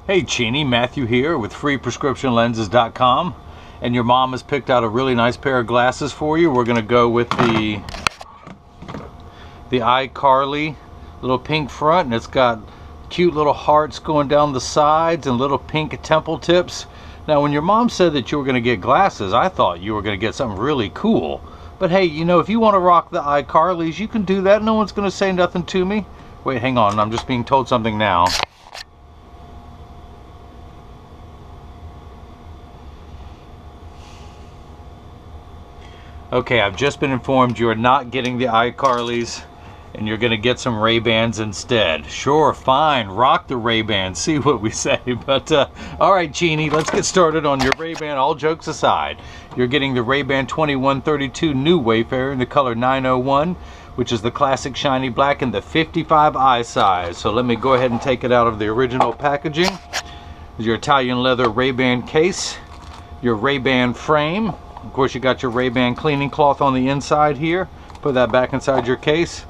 Hey Chini, Matthew here with freeprescriptionlenses.com, and your mom has picked out a really nice pair of glasses for you. We're going to go with the iCarly little pink front, and it's got cute little hearts going down the sides and little pink temple tips. Now when your mom said that you were going to get glasses, I thought you were going to get something really cool. But hey, you know, if you want to rock the iCarlys, you can do that. No one's going to say nothing to me. Wait, hang on, I'm just being told something now. Okay, I've just been informed you are not getting the iCarlys and you're going to get some RayBans instead. Sure, fine, rock the RayBan, see what we say. But, alright Chini, let's get started on your RayBan, all jokes aside. You're getting the RayBan 2132 new Wayfarer in the color 901, which is the classic shiny black in the 55i size. So let me go ahead and take it out of the original packaging. Your Italian leather RayBan case, your RayBan frame. Of course, you got your RayBan cleaning cloth on the inside here. Put that back inside your case.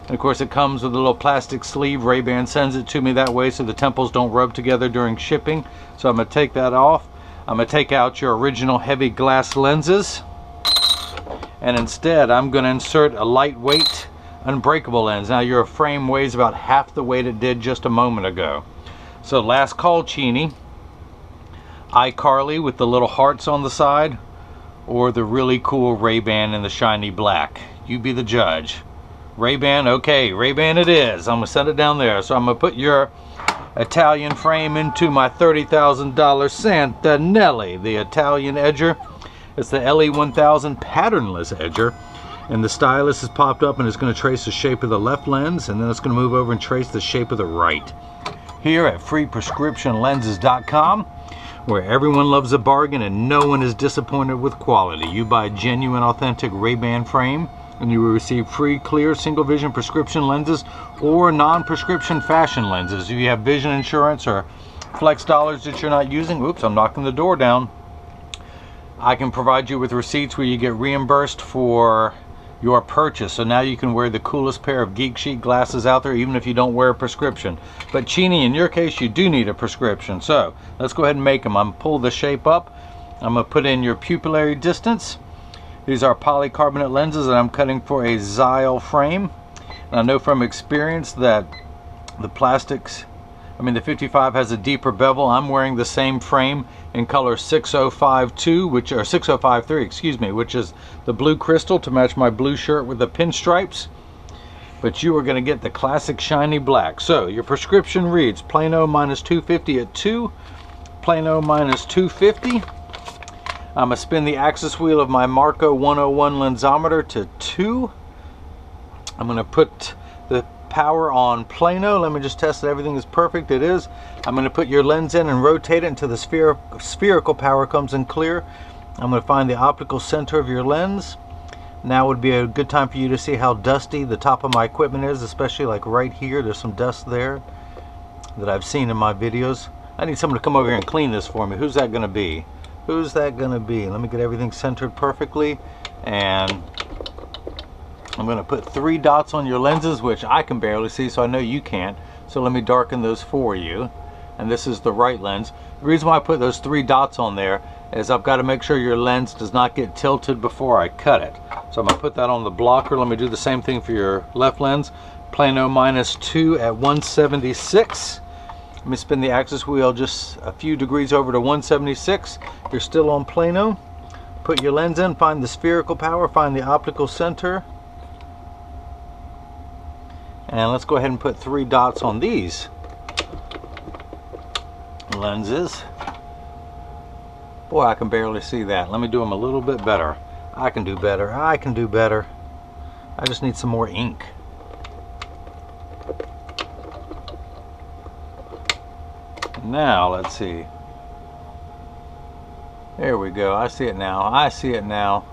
And of course, it comes with a little plastic sleeve. RayBan sends it to me that way so the temples don't rub together during shipping. So I'm going to take that off. I'm going to take out your original heavy glass lenses. And instead, I'm going to insert a lightweight, unbreakable lens. Now, your frame weighs about half the weight it did just a moment ago. So last call, Chini. iCarly with the little hearts on the side, or the really cool RayBan in the shiny black. You be the judge. RayBan, okay, RayBan it is. I'm gonna set it down there. So I'm gonna put your Italian frame into my $30,000 Santanelli, the Italian edger. It's the LE1000 patternless edger, and the stylus has popped up and it's gonna trace the shape of the left lens, and then it's gonna move over and trace the shape of the right. Here at freeprescriptionlenses.com, where everyone loves a bargain and no one is disappointed with quality. You buy genuine, authentic RayBan frame and you will receive free, clear, single vision prescription lenses or non-prescription fashion lenses. If you have vision insurance or flex dollars that you're not using, oops, I'm knocking the door down, I can provide you with receipts where you get reimbursed for your purchase. So now you can wear the coolest pair of geek chic glasses out there even if you don't wear a prescription. But Chini, in your case, you do need a prescription. So let's go ahead and make them. I'm gonna pull the shape up. I'm gonna put in your pupillary distance. These are polycarbonate lenses that I'm cutting for a Xyle frame. And I know from experience that the plastics, the 55 has a deeper bevel. I'm wearing the same frame in color 6052, or 6053, excuse me, which is the blue crystal to match my blue shirt with the pinstripes. But you are going to get the classic shiny black. So your prescription reads Plano minus 250 at 2, Plano minus 250. I'm going to spin the axis wheel of my Marco 101 lensometer to 2. I'm going to put the power on Plano. Let me just test that everything is perfect. It is. I'm going to put your lens in and rotate it until the spherical power comes in clear. I'm going to find the optical center of your lens. Now would be a good time for you to see how dusty the top of my equipment is, especially like right here. There's some dust there that I've seen in my videos. I need someone to come over here and clean this for me. Who's that going to be? Who's that going to be? Let me get everything centered perfectly, and I'm going to put 3 dots on your lenses, which I can barely see, so I know you can't. So let me darken those for you. And this is the right lens. The reason why I put those 3 dots on there is I've got to make sure your lens does not get tilted before I cut it. So I'm going to put that on the blocker. Let me do the same thing for your left lens. Plano minus 2 at 176. Let me spin the axis wheel just a few degrees over to 176. You're still on Plano. Put your lens in, find the spherical power, find the optical center. And let's go ahead and put 3 dots on these lenses. Boy, I can barely see that. Let me do them a little bit better. I can do better. I can do better. I just need some more ink. Now, let's see. There we go. I see it now. I see it now.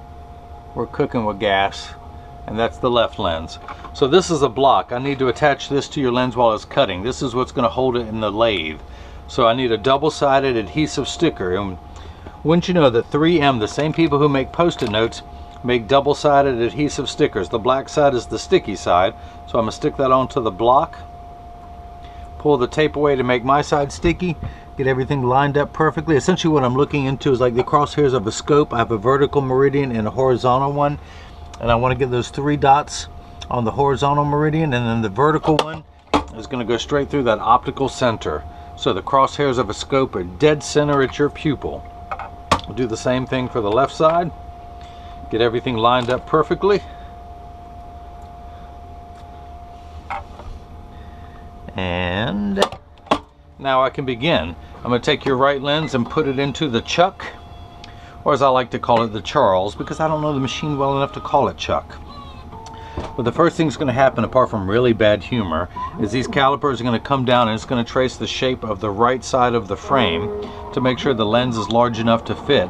We're cooking with gas. And that's the left lens. So this is a block. I need to attach this to your lens while it's cutting. This is what's going to hold it in the lathe. So I need a double-sided adhesive sticker. And wouldn't you know that 3M, the same people who make Post-it notes, make double-sided adhesive stickers. The black side is the sticky side. So I'm going to stick that onto the block. Pull the tape away to make my side sticky, Get everything lined up perfectly. Essentially what I'm looking into is like the crosshairs of a scope. I have a vertical meridian and a horizontal one, and I want to get those 3 dots on the horizontal meridian, and then the vertical one is going to go straight through that optical center. So the crosshairs of a scope are dead center at your pupil. We'll do the same thing for the left side. Get everything lined up perfectly. And now I can begin. I'm going to take your right lens and put it into the chuck, or as I like to call it, the Charles, because I don't know the machine well enough to call it chuck. But the first thing that's going to happen, apart from really bad humor, is these calipers are going to come down and it's going to trace the shape of the right side of the frame to make sure the lens is large enough to fit.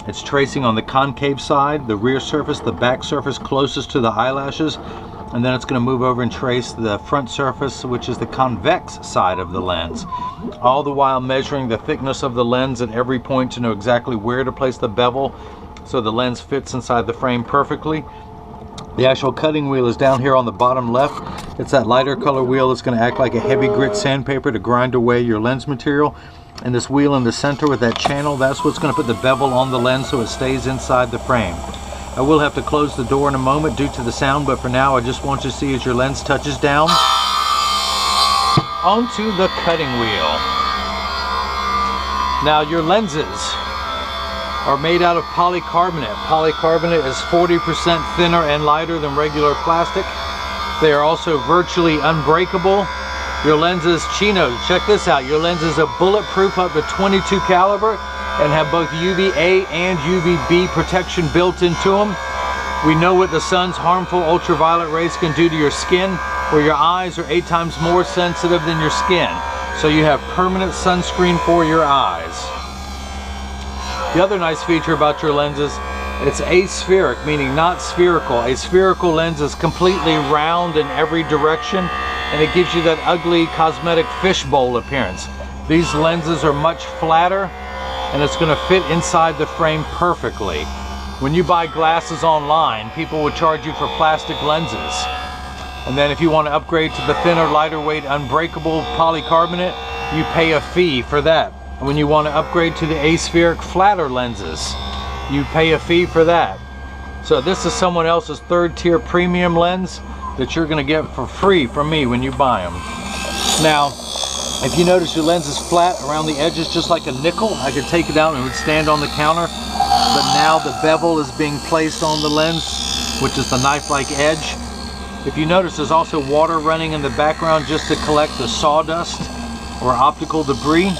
It's tracing on the concave side, the rear surface, the back surface closest to the eyelashes, and then it's going to move over and trace the front surface, which is the convex side of the lens. All the while measuring the thickness of the lens at every point to know exactly where to place the bevel so the lens fits inside the frame perfectly. The actual cutting wheel is down here on the bottom left. It's that lighter color wheel that's going to act like a heavy grit sandpaper to grind away your lens material. And this wheel in the center with that channel, that's what's going to put the bevel on the lens so it stays inside the frame. I will have to close the door in a moment due to the sound, but for now I just want you to see as your lens touches down onto the cutting wheel. Now your lenses are made out of polycarbonate. Polycarbonate is 40% thinner and lighter than regular plastic. They are also virtually unbreakable. Your lenses, Chino, check this out. Your lenses are bulletproof up to 22 caliber and have both UVA and UVB protection built into them. We know what the sun's harmful ultraviolet rays can do to your skin, where your eyes are 8 times more sensitive than your skin. So you have permanent sunscreen for your eyes. The other nice feature about your lenses, it's aspheric, meaning not spherical. A spherical lens is completely round in every direction, and it gives you that ugly cosmetic fishbowl appearance. These lenses are much flatter, and it's going to fit inside the frame perfectly. When you buy glasses online, people will charge you for plastic lenses. And then if you want to upgrade to the thinner, lighter weight, unbreakable polycarbonate, you pay a fee for that. When you want to upgrade to the aspheric flatter lenses, you pay a fee for that. So this is someone else's 3rd tier premium lens that you're going to get for free from me when you buy them. Now, if you notice your lens is flat around the edges just like a nickel, I could take it out and it would stand on the counter. But now the bevel is being placed on the lens, which is the knife-like edge. If you notice, there's also water running in the background just to collect the sawdust or optical debris.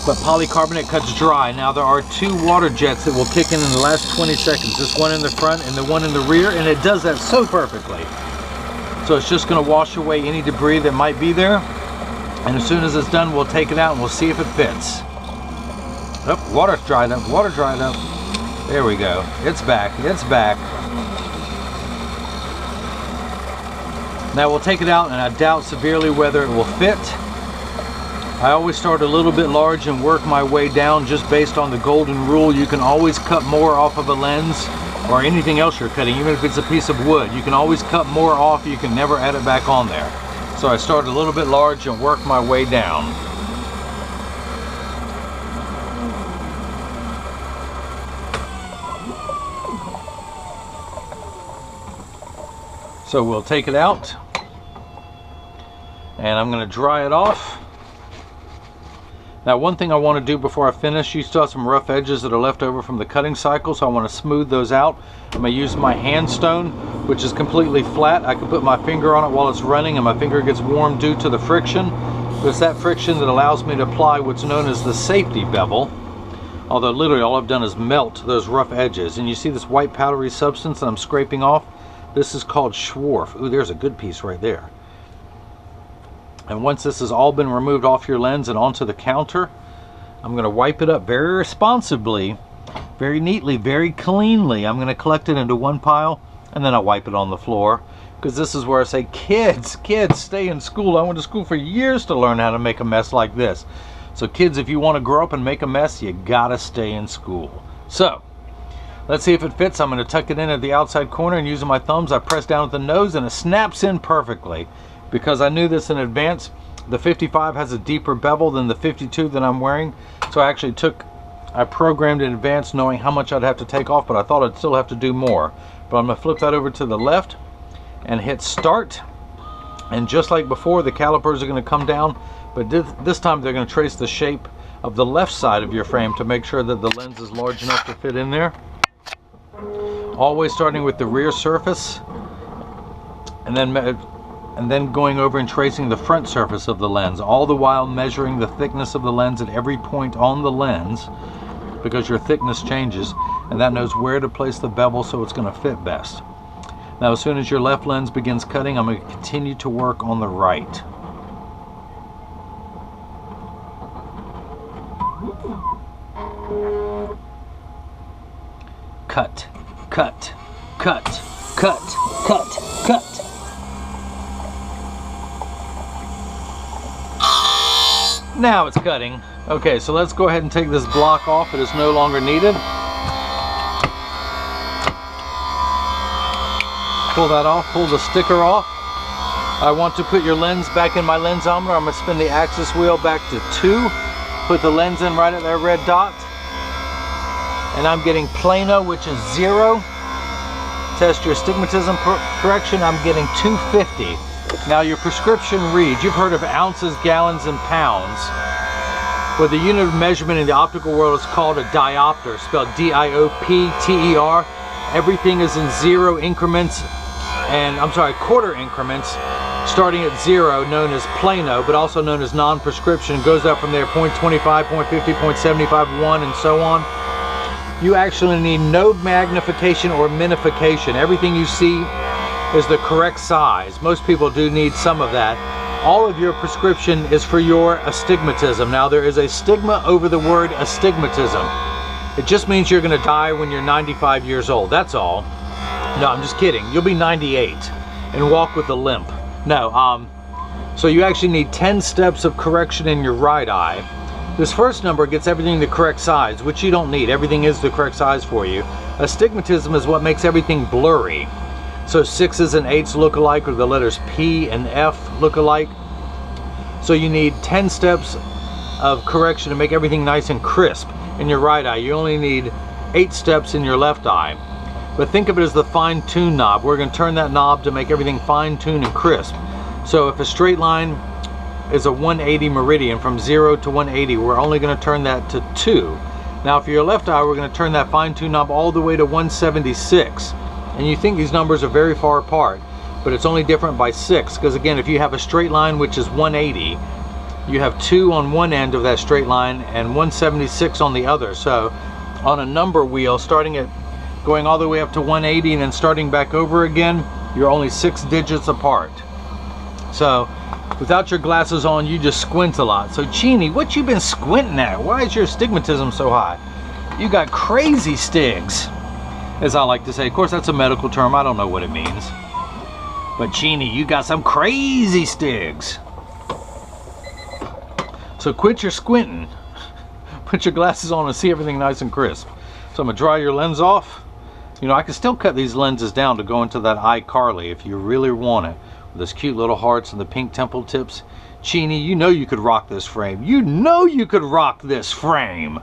But polycarbonate cuts dry. Now there are 2 water jets that will kick in the last 20 seconds. This one in the front and the one in the rear, and it does that so perfectly. So it's just going to wash away any debris that might be there. And as soon as it's done, we'll take it out and we'll see if it fits. Oh, water's dried up, water dried up. There we go. It's back, it's back. Now we'll take it out, and I doubt severely whether it will fit. I always start a little bit large and work my way down just based on the golden rule. You can always cut more off of a lens or anything else you're cutting, even if it's a piece of wood. You can always cut more off, you can never add it back on there. So I start a little bit large and work my way down. So we'll take it out, and I'm going to dry it off. Now, one thing I want to do before I finish, you still have some rough edges that are left over from the cutting cycle, so I want to smooth those out. I'm going to use my hand stone, which is completely flat. I can put my finger on it while it's running, and my finger gets warm due to the friction. But it's that friction that allows me to apply what's known as the safety bevel. Although literally all I've done is melt those rough edges. And you see this white powdery substance that I'm scraping off? This is called Schwarf. Ooh, there's a good piece right there. And once this has all been removed off your lens and onto the counter, I'm going to wipe it up very responsibly, very neatly, very cleanly. I'm going to collect it into one pile, and then I'll wipe it on the floor. Because this is where I say, kids, stay in school. I went to school for years to learn how to make a mess like this. So kids, if you want to grow up and make a mess, you gotta stay in school. So, let's see if it fits. I'm going to tuck it in at the outside corner, and using my thumbs, I press down at the nose, and it snaps in perfectly. Because I knew this in advance, The 55 has a deeper bevel than the 52 that I'm wearing, so I programmed in advance knowing how much I'd have to take off, but I thought I'd still have to do more. But I'm going to flip that over to the left and hit start, and just like before, the calipers are going to come down, but this time they're going to trace the shape of the left side of your frame to make sure that the lens is large enough to fit in there. Always starting with the rear surface, and then going over and tracing the front surface of the lens, all the while measuring the thickness of the lens at every point on the lens, because your thickness changes, and that knows where to place the bevel so it's going to fit best. Now, as soon as your left lens begins cutting, I'm going to continue to work on the right. Cut, cut, cut, cut, cut, cut. Now it's cutting. Okay, so let's go ahead and take this block off. It is no longer needed. Pull that off, pull the sticker off. I want to put your lens back in my lensometer. I'm going to spin the axis wheel back to 2. Put the lens in right at that red dot. And I'm getting plano, which is 0. Test your astigmatism correction. I'm getting 250. Now your prescription reads, you've heard of ounces, gallons, and pounds. Well, the unit of measurement in the optical world is called a diopter, spelled D-I-O-P-T-E-R. Everything is in 0 increments, quarter increments, starting at 0, known as plano, but also known as non-prescription. Goes up from there, 0.25, 0.50, 0.75, 1, and so on. You actually need no magnification or minification. Everything you see is the correct size. Most people do need some of that. All of your prescription is for your astigmatism. Now, there is a stigma over the word astigmatism. It just means you're going to die when you're 95 years old. That's all. No, I'm just kidding. You'll be 98 and walk with a limp. No, so you actually need 10 steps of correction in your right eye. This first number gets everything the correct size, which you don't need. Everything is the correct size for you. Astigmatism is what makes everything blurry. So 6s and 8s look alike, or the letters P and F look alike. So you need 10 steps of correction to make everything nice and crisp in your right eye. You only need 8 steps in your left eye. But think of it as the fine-tune knob. We're going to turn that knob to make everything fine-tuned and crisp. So if a straight line is a 180 meridian from 0 to 180, we're only going to turn that to 2. Now for your left eye, we're going to turn that fine-tune knob all the way to 176. And you think these numbers are very far apart, but it's only different by 6, because again, if you have a straight line which is 180, you have 2 on one end of that straight line and 176 on the other. So on a number wheel, starting at going all the way up to 180 and then starting back over again, you're only 6 digits apart. So without your glasses on, you just squint a lot. So Chini, what you been squinting at? Why is your astigmatism so high? You got crazy stigs, as I like to say. Of course, that's a medical term. I don't know what it means. But Chini, you got some crazy stigs. So quit your squinting. Put your glasses on and see everything nice and crisp. So I'm going to dry your lens off. You know, I can still cut these lenses down to go into that iCarly if you really want it. With those cute little hearts and the pink temple tips. Chini, you know you could rock this frame. You know you could rock this frame.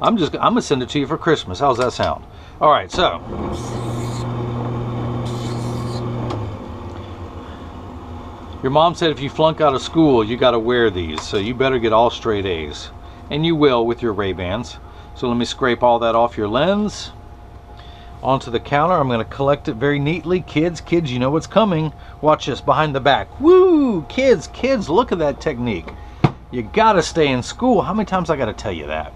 I'm going to send it to you for Christmas. How's that sound? All right, so your mom said if you flunk out of school, you got to wear these. So you better get all straight A's. And you will with your RayBans. So let me scrape all that off your lens. Onto the counter. I'm going to collect it very neatly. Kids, you know what's coming. Watch this behind the back. Woo! Kids, look at that technique. You got to stay in school. How many times I got to tell you that?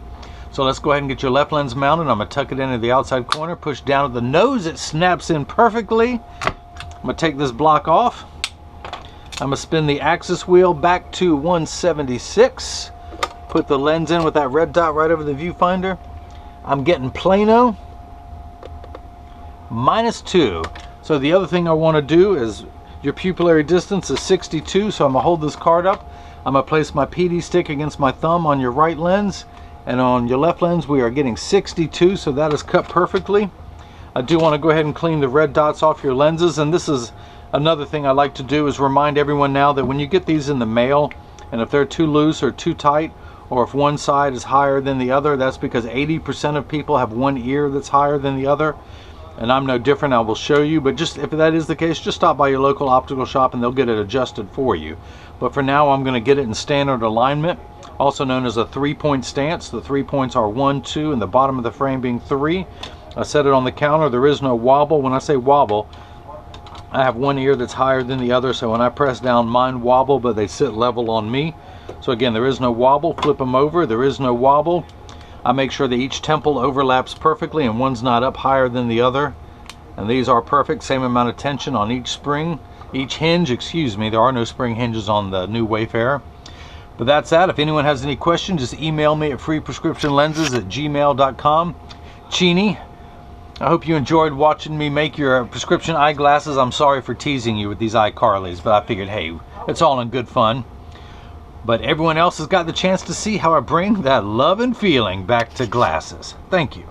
So let's go ahead and get your left lens mounted. I'm going to tuck it into the outside corner, push down at the nose. It snaps in perfectly. I'm going to take this block off. I'm going to spin the axis wheel back to 176. Put the lens in with that red dot right over the viewfinder. I'm getting plano. -2. So the other thing I want to do is your pupillary distance is 62. So I'm going to hold this card up. I'm going to place my PD stick against my thumb on your right lens. And on your left lens, we are getting 62, so that is cut perfectly. I do want to go ahead and clean the red dots off your lenses, and this is another thing I like to do, is remind everyone now that when you get these in the mail, And if they're too loose or too tight, or if one side is higher than the other, that's because 80% of people have one ear that's higher than the other. And I'm no different. I will show you, but just if that is the case, just stop by your local optical shop and they'll get it adjusted for you. But for now, I'm going to get it in standard alignment, also known as a 3-point stance. The 3 points are 1, 2, and the bottom of the frame being 3. I set it on the counter. There is no wobble. When I say wobble, I have one ear that's higher than the other, so when I press down, mine wobble, but they sit level on me. So again, there is no wobble. Flip them over. There is no wobble. I make sure that each temple overlaps perfectly and one's not up higher than the other. And these are perfect. Same amount of tension on each spring, each hinge, excuse me. There are no spring hinges on the new Wayfarer. But that's that. If anyone has any questions, just email me at freeprescriptionlenses@gmail.com. Chini, I hope you enjoyed watching me make your prescription eyeglasses. I'm sorry for teasing you with these iCarlys, but I figured, hey, it's all in good fun. But everyone else has got the chance to see how I bring that love and feeling back to glasses. Thank you.